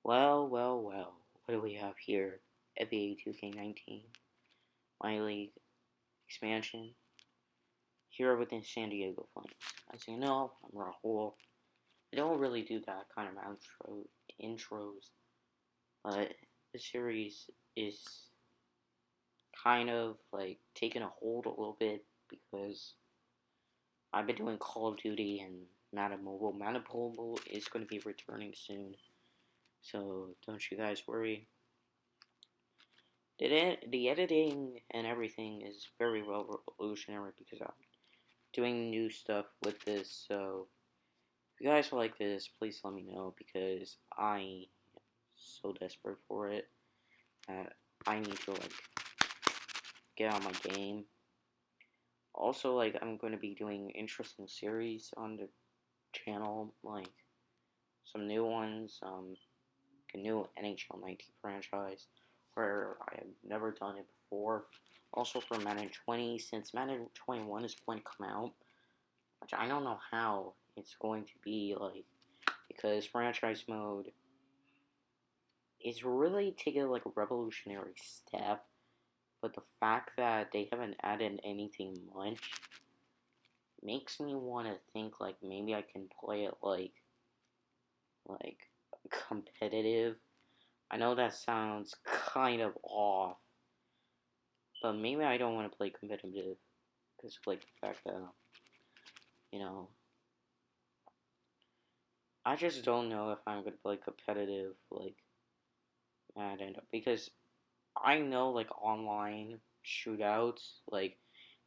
Well. What do we have here? NBA2K19, my league expansion. Here within San Diego Flames. As you know, I'm Rahul. I don't really do that kind of intros, but the series is kind of like taking a hold a little bit because I've been doing Call of Duty and Madden Mobile. Madden Mobile is going to be returning soon, so don't you guys worry. The editing and everything is very revolutionary because I'm doing new stuff with this. So if you guys like this, please let me know because I am so desperate for it that I need to get on my game. Also, I'm going to be doing interesting series on the channel, like some new ones, a new NHL 19 franchise where I have never done it before. Also for Madden 20, since Madden 21 is going to come out, which I don't know how it's going to be because franchise mode is really taking a revolutionary step, but the fact that they haven't added anything much makes me want to think maybe I can play it like competitive. I know that sounds kind of off, but maybe I don't want to play competitive because of the fact that I just don't know if I'm gonna play competitive Madden because I know online shootouts in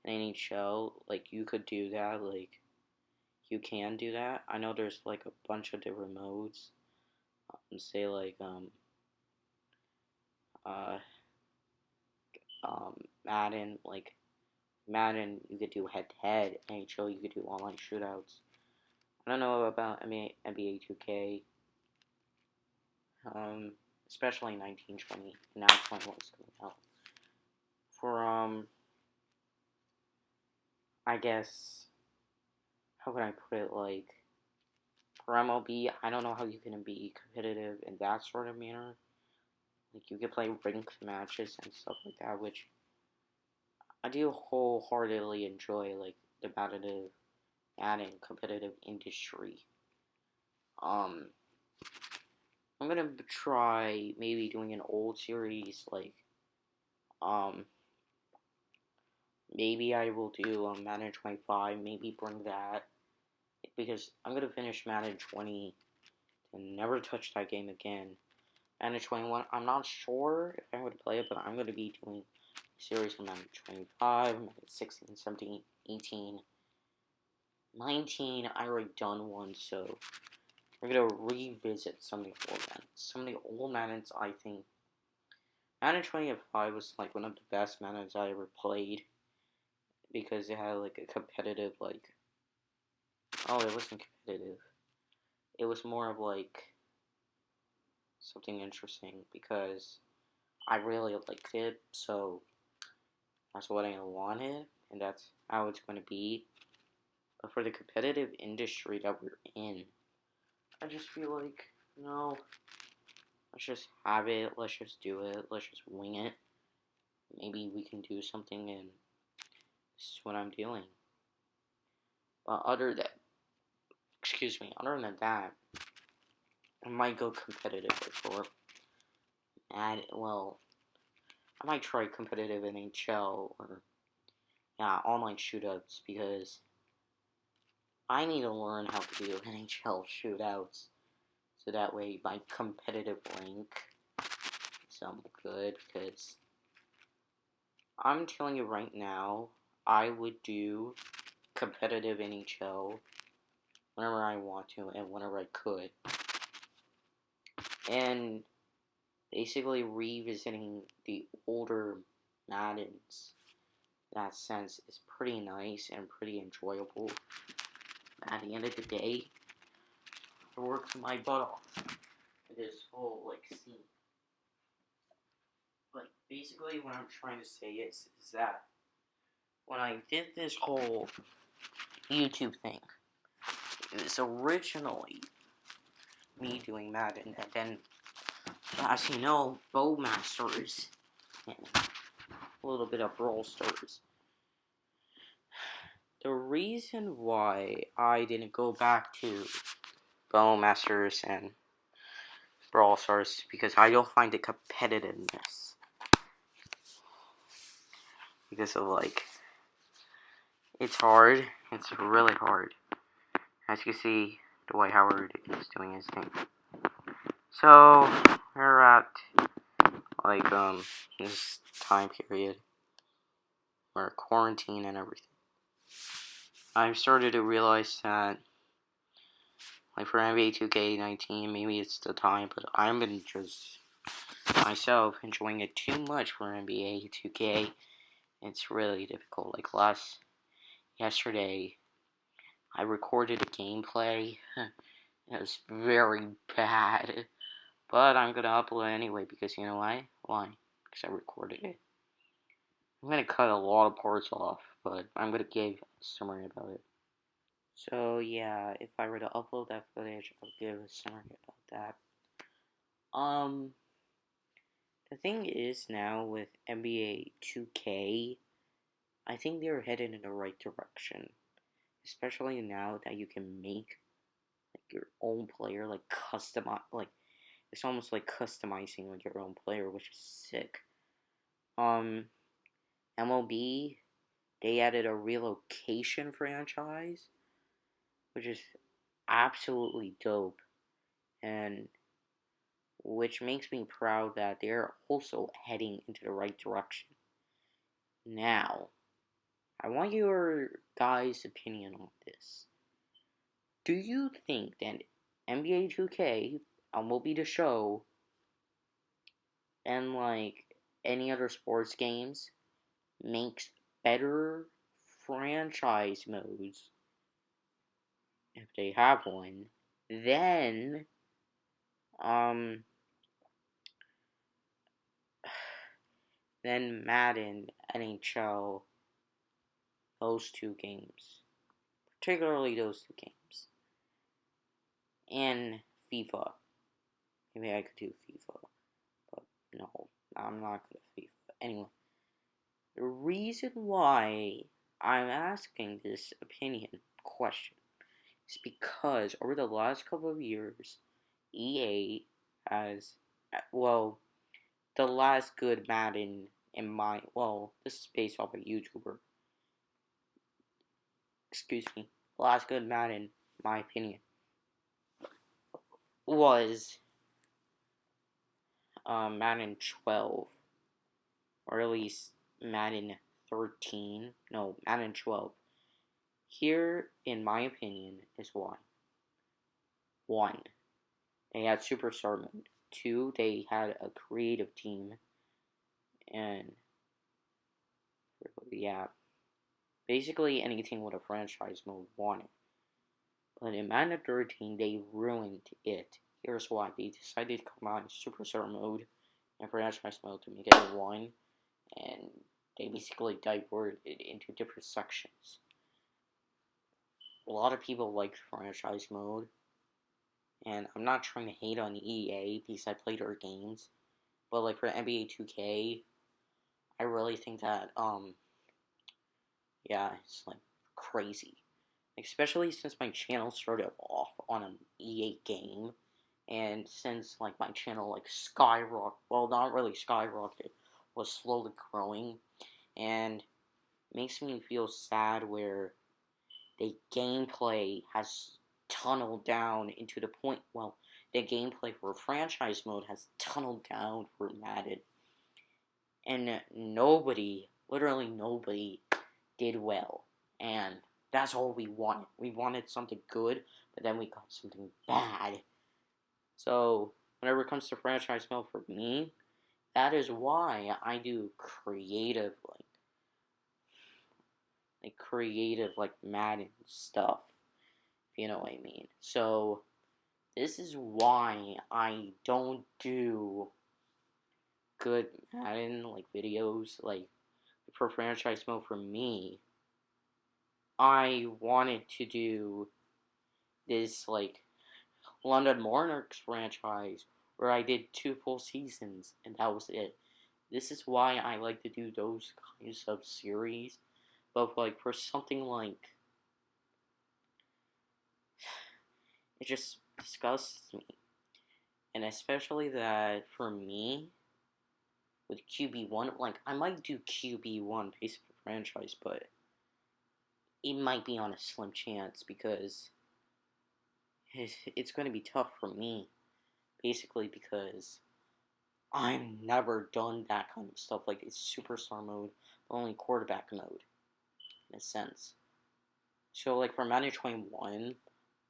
NHL you could do that you can do that. I know there's a bunch of different modes. Say uh Madden Madden you could do head to head. NHL you could do online shootouts. I don't know about NBA 2K. Especially 1920. Now 21 is coming out. For I guess how can I put it for MLB, I don't know how you can be competitive in that sort of manner. You can play ranked matches and stuff like that, which I do wholeheartedly enjoy, the competitive industry. I'm gonna try maybe doing an old series, maybe I will do Madden 25, maybe bring that, because I'm gonna finish Madden 20 and never touch that game again. Madden 21, I'm not sure if I'm going to play it, but I'm going to be doing a series on Madden 25, Madden 16, 17, 18, 19, I already done one, so we're going to revisit some of the old Maddens. Some of the old Maddens, I think, Madden 25 was one of the best Maddens I ever played, because it had a competitive, oh, it wasn't competitive. It was more of something interesting because I really liked it, so that's what I wanted, and that's how it's going to be. But for the competitive industry that we're in, I just feel no, let's just have it, let's just do it, let's just wing it. Maybe we can do something, and this is what I'm doing. But other than that, I might go competitive for I might try competitive NHL or online shootouts because I need to learn how to do NHL shootouts so that way my competitive rank is good, because I'm telling you right now, I would do competitive NHL whenever I want to and whenever I could. And basically revisiting the older Maddens in that sense is pretty nice and pretty enjoyable. At the end of the day, I worked my butt off for this whole scene. Basically what I'm trying to say is that when I did this whole YouTube thing, it was originally me doing Madden, and then as you know, Bowmasters and a little bit of Brawl Stars. The reason why I didn't go back to Bowmasters and Brawl Stars is because I don't find the competitiveness. Because of, like, it's hard. It's really hard. As you can see, Dwight Howard is doing his thing. So, we're at, like, this time period where quarantine and everything. I've started to realize that, like, for NBA2K19, maybe it's the time, but I've been just myself enjoying it too much for NBA2K. It's really difficult. Like, yesterday, I recorded a gameplay. It was very bad. But I'm gonna upload it anyway because you know why? Why? Because I recorded it. I'm gonna cut a lot of parts off, but I'm gonna give a summary about it. So yeah, if I were to upload that footage, I'll give a summary about that. The thing is now with NBA 2K, I think they're headed in the right direction. Especially now that you can make like your own player, like it's almost like customizing like your own player, which is sick. MLB, they added a relocation franchise, which is absolutely dope, and which makes me proud that they're also heading into the right direction. Now, I want your guys' opinion on this. Do you think that NBA 2K, MLB The Show, and like any other sports games makes better franchise modes, if they have one, than Madden, NHL, those two games, particularly those two games, and FIFA. Maybe I could do FIFA, but no, I'm not good at FIFA. Anyway, the reason why I'm asking this opinion question is because over the last couple of years, EA has, well, the last good Madden this is based off a YouTuber. Excuse me. The last good Madden, my opinion, was Madden 12, or at least Madden 13. No, Madden 12. Here, in my opinion, is why. 1, they had Superstar mode. 2, they had a creative team. And, yeah, basically anything with a franchise mode wanted. But in Madden 13, they ruined it. Here's why. They decided to come out in Superstar mode and franchise mode to make it one. And they basically diverted it into different sections. A lot of people liked franchise mode. And I'm not trying to hate on EA because I played their games. But like for NBA 2K, I really think that, yeah, it's like crazy. Especially since my channel started off on an EA game. And since like my channel like skyrocketed, well, not really skyrocketed, was slowly growing. And it makes me feel sad where the gameplay has tunneled down into the point, well, the gameplay for franchise mode has tunneled down for Madden. And nobody, literally nobody, did well. And that's all we wanted. We wanted something good, but then we got something bad. So, whenever it comes to franchise mode for me, that is why I do creative, like Madden stuff, if you know what I mean. So, this is why I don't do good Madden, like, videos, like, for franchise mode for me. I wanted to do this, like, London Monarchs franchise, where I did 2 full seasons, and that was it. This is why I like to do those kinds of series, but like for something like, it just disgusts me, and especially that for me with QB1, like I might do QB1 based on franchise, but it might be on a slim chance because it's going to be tough for me, basically because I've never done that kind of stuff. Like, it's superstar mode, but only quarterback mode, in a sense. So, like, for Madden 21,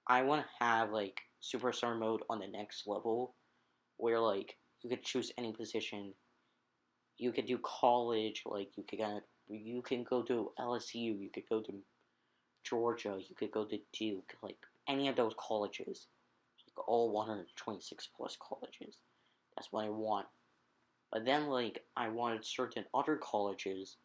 I want to have, like, superstar mode on the next level, where, like, you could choose any position. You could do college, like, you can go to LSU, you could go to Georgia, you could go to Duke, like, any of those colleges. Like, all 126 plus colleges. That's what I want. But then, like, I wanted certain other colleges,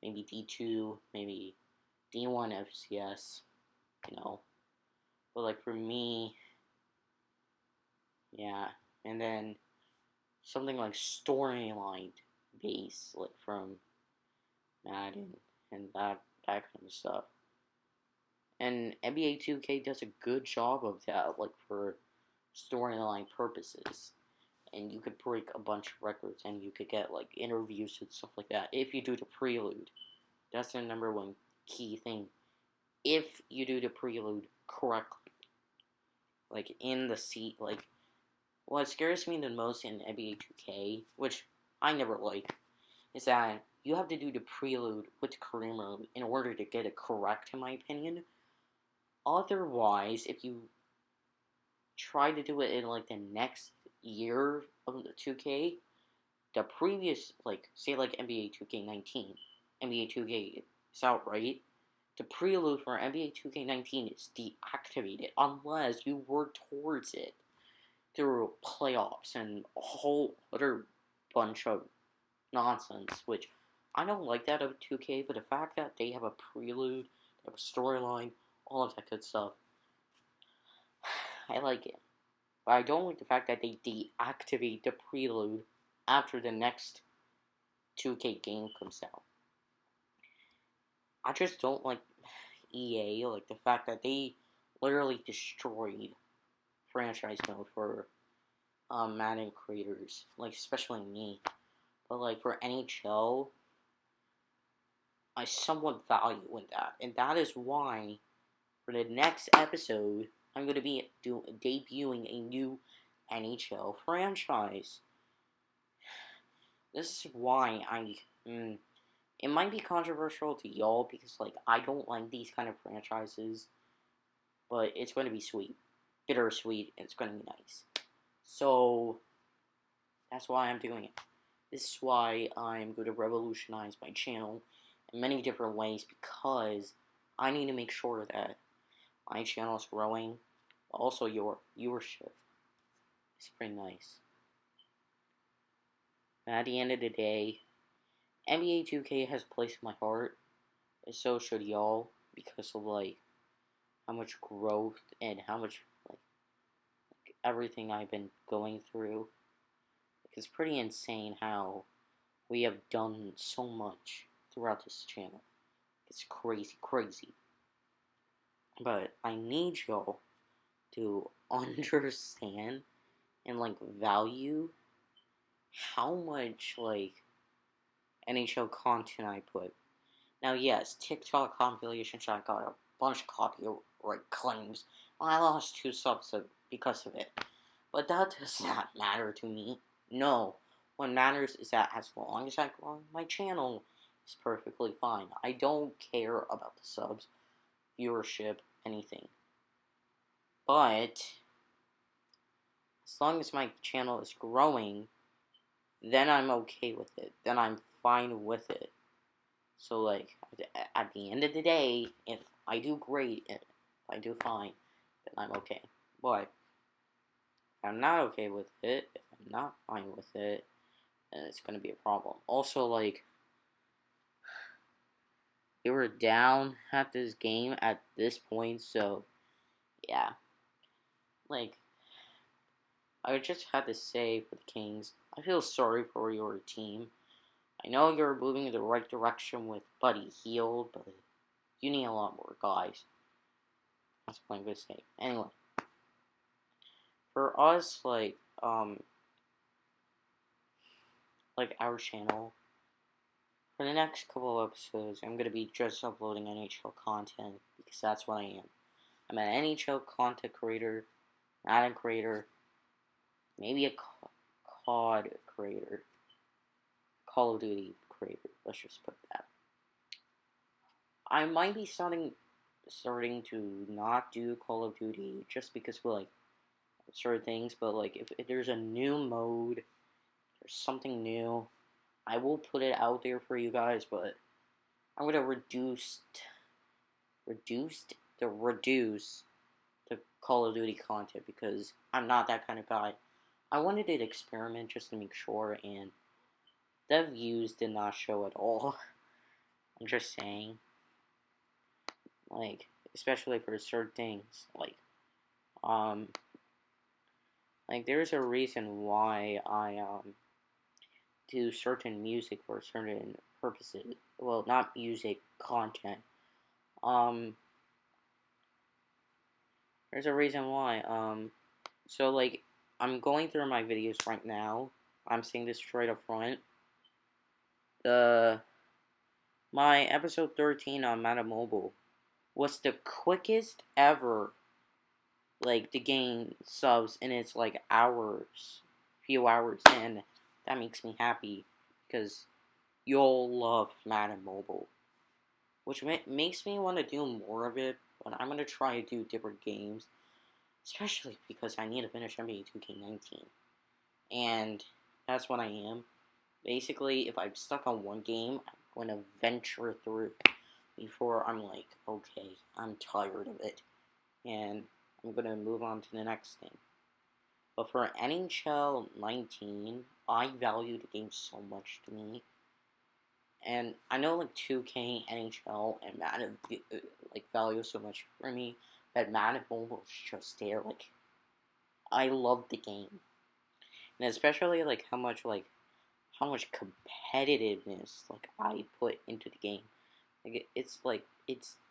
maybe D2, maybe D1 FCS, you know. But, like, for me, yeah. And then something like storyline based, like, from Madden and that kind of stuff. And NBA 2K does a good job of that, like, for storyline purposes. And you could break a bunch of records, and you could get, like, interviews and stuff like that if you do the prelude. That's the number one key thing. If you do the prelude correctly. Like, in the seat, like, what scares me the most in NBA 2K, which I never like, is that you have to do the prelude with career mode in order to get it correct, in my opinion. Otherwise, if you try to do it in, like, the next year of the 2K, the previous, like, say, like, NBA2K19, NBA2K is out, right? The prelude for NBA2K19 is deactivated unless you work towards it through playoffs and a whole other bunch of nonsense, which I don't like that of 2K, but the fact that they have a prelude, they have a storyline, all of that good stuff, I like it. But I don't like the fact that they deactivate the prelude after the next 2K game comes out. I just don't like EA, like the fact that they literally destroyed franchise mode for Madden creators, like especially me. But like for NHL, I somewhat value in that, and that is why for the next episode I'm going to be debuting a new NHL franchise. This is why it might be controversial to y'all because, like, I don't like these kind of franchises, but it's going to be sweet. Bittersweet, and it's going to be nice. So, that's why I'm doing it. This is why I'm going to revolutionize my channel in many different ways because I need to make sure that my channel is growing. Also, your viewership is pretty nice. And at the end of the day, NBA 2K has a place in my heart, and so should y'all, because of, like, how much growth and how much, like everything I've been going through. Like, it's pretty insane how we have done so much throughout this channel. It's crazy, crazy. But I need y'all to understand and, like, value how much, like, NHL content I put. Now, yes, TikTok compilations, I got a bunch of copyright claims. I lost 2 subs because of it. But that does not matter to me. No. What matters is that as long as I grow my channel, it's perfectly fine. I don't care about the subs, viewership, anything. But as long as my channel is growing, then I'm okay with it. Then I'm fine with it. So, like, at the end of the day, if I do great, if I do fine, then I'm okay. But if I'm not okay with it, if I'm not fine with it, then it's going to be a problem. Also, like, they were down at this game at this point, so, yeah. Like, I just had to say for the Kings, I feel sorry for your team. I know you're moving in the right direction with Buddy Hield, but you need a lot more guys. That's what I'm gonna say. Anyway, for us, like our channel, for the next couple of episodes, I'm gonna be just uploading NHL content because that's what I am. I'm an NHL content creator, Madden creator, maybe a COD creator, Call of Duty creator. Let's just put that. I might be starting to not do Call of Duty just because we like certain things, but like if there's a new mode, there's something new, I will put it out there for you guys. But I'm gonna reduce the Call of Duty content because I'm not that kind of guy. I wanted to experiment just to make sure, and the views did not show at all. I'm just saying, like, especially for certain things, like there's a reason why I do certain music for certain purposes. Well, not music, content. There's a reason why. So like, I'm going through my videos right now. I'm saying this straight up front. My episode 13 on Meta Mobile was the quickest ever, like, to gain subs in its, like, few hours, and that makes me happy, because you'll love Madden Mobile, which makes me want to do more of it, but I'm going to try to do different games, especially because I need to finish NBA2K19, and that's what I am. Basically, if I'm stuck on one game, I'm going to venture through before I'm like, okay, I'm tired of it, and I'm going to move on to the next thing. But for NHL 19, I value the game so much to me. And I know like 2K, NHL, and Madden like value so much for me, but Madden Mobile is just there. Like, I love the game, and especially like how much competitiveness like I put into the game. Like it's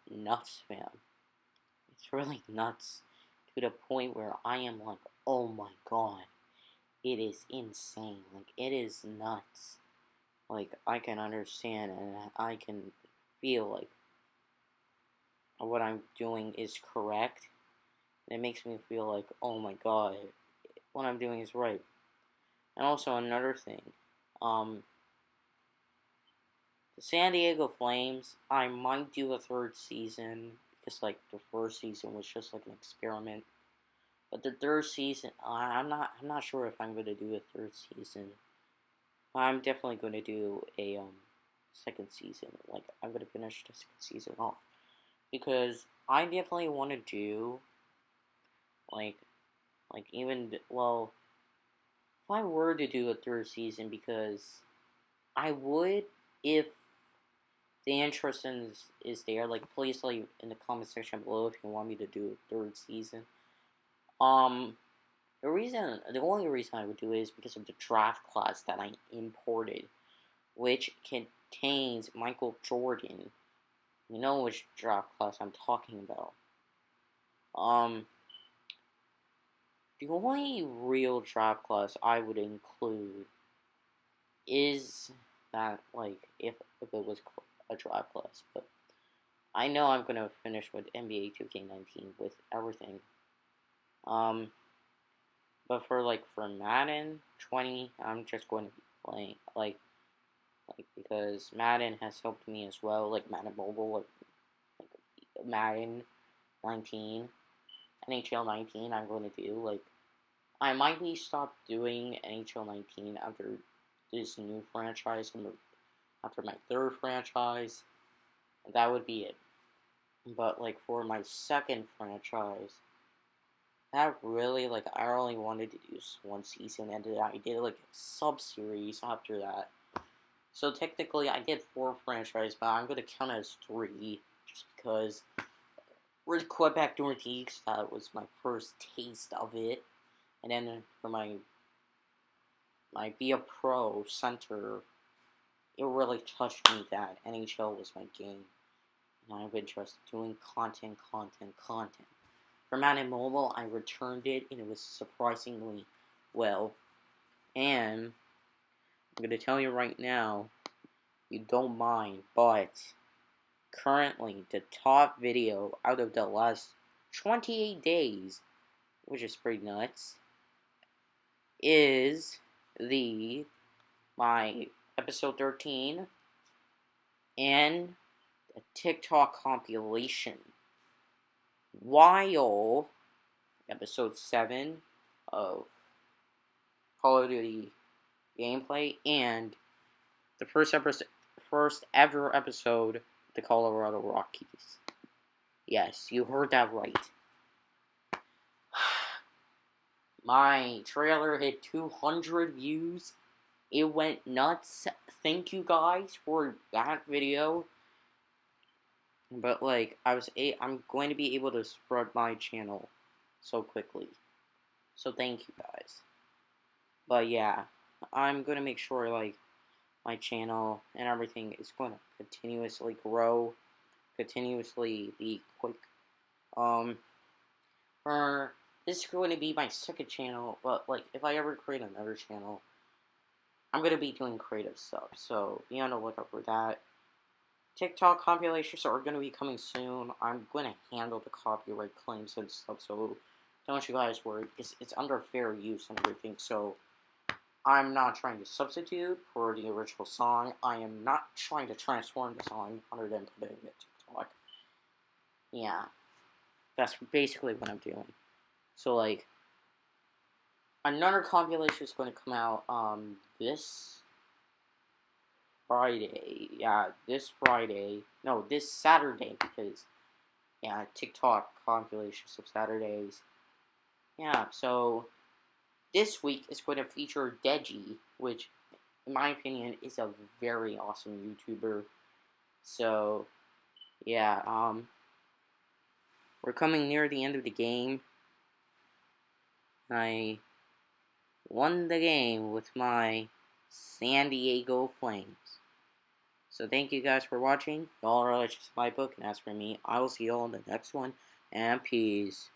nuts, fam. It's really nuts to the point where I am like, oh my god, it is insane. Like, it is nuts. Like, I can understand and I can feel like what I'm doing is correct. And it makes me feel like, oh my god, what I'm doing is right. And also another thing, the San Diego Flames, I might do a third season because like the first season was just like an experiment. But the third season, I'm not sure if I'm gonna do a third season. I'm definitely gonna do a second season. Like, I'm gonna finish the second season off because I definitely want to do like even, well, if I were to do a third season, because I would if the interest is there. Like, please leave in the comment section below if you want me to do a third season. The only reason I would do it is because of the draft class that I imported, which contains Michael Jordan. You know which draft class I'm talking about. The only real draft class I would include is that, like, if it was a draft class, but I know I'm gonna finish with NBA 2K19 with everything. But for Madden 20, I'm just going to be playing, because Madden has helped me as well, like Madden Mobile, like Madden 19, NHL 19, I'm going to do, like, I might be stopped doing NHL 19 after this new franchise, after my third franchise, and that would be it. But, like, for my second franchise, that really, like, I only wanted to do one season, and then I did, like, a sub-series after that. So, technically, I did 4 franchises, but I'm gonna count it as 3, just because we're the Quebec Nordiques, that was my first taste of it. And then for my Be a Pro center, it really touched me that NHL was my game. And I've been just doing content. For Madden Mobile, I returned it, and it was surprisingly well. And I'm going to tell you right now, you don't mind, but currently the top video out of the last 28 days, which is pretty nuts, is my episode 13 and a TikTok compilation, while episode 7 of Call of Duty gameplay and the first ever episode of the Colorado Rockies. Yes, you heard that right. My trailer hit 200 views. It went nuts. Thank you guys for that video. But like, I'm going to be able to spread my channel so quickly. So thank you guys. But yeah, I'm going to make sure like my channel and everything is going to continuously grow, continuously be quick. This is going to be my second channel, but like if I ever create another channel, I'm going to be doing creative stuff, so be on the lookout for that. TikTok compilations are going to be coming soon. I'm going to handle the copyright claims and stuff, so don't you guys worry. It's under fair use and everything, so I'm not trying to substitute for the original song. I am not trying to transform the song other than putting it to TikTok. Yeah, that's basically what I'm doing. So, like, another compilation is going to come out this Friday. Yeah, this Friday. No, this Saturday, because, yeah, TikTok compilations of Saturdays. Yeah, so this week is going to feature Deji, which, in my opinion, is a very awesome YouTuber. So, yeah, we're coming near the end of the game. I won the game with my San Diego Flames. So thank you guys for watching. Y'all are just my book, and as for me, I will see y'all in the next one, and peace.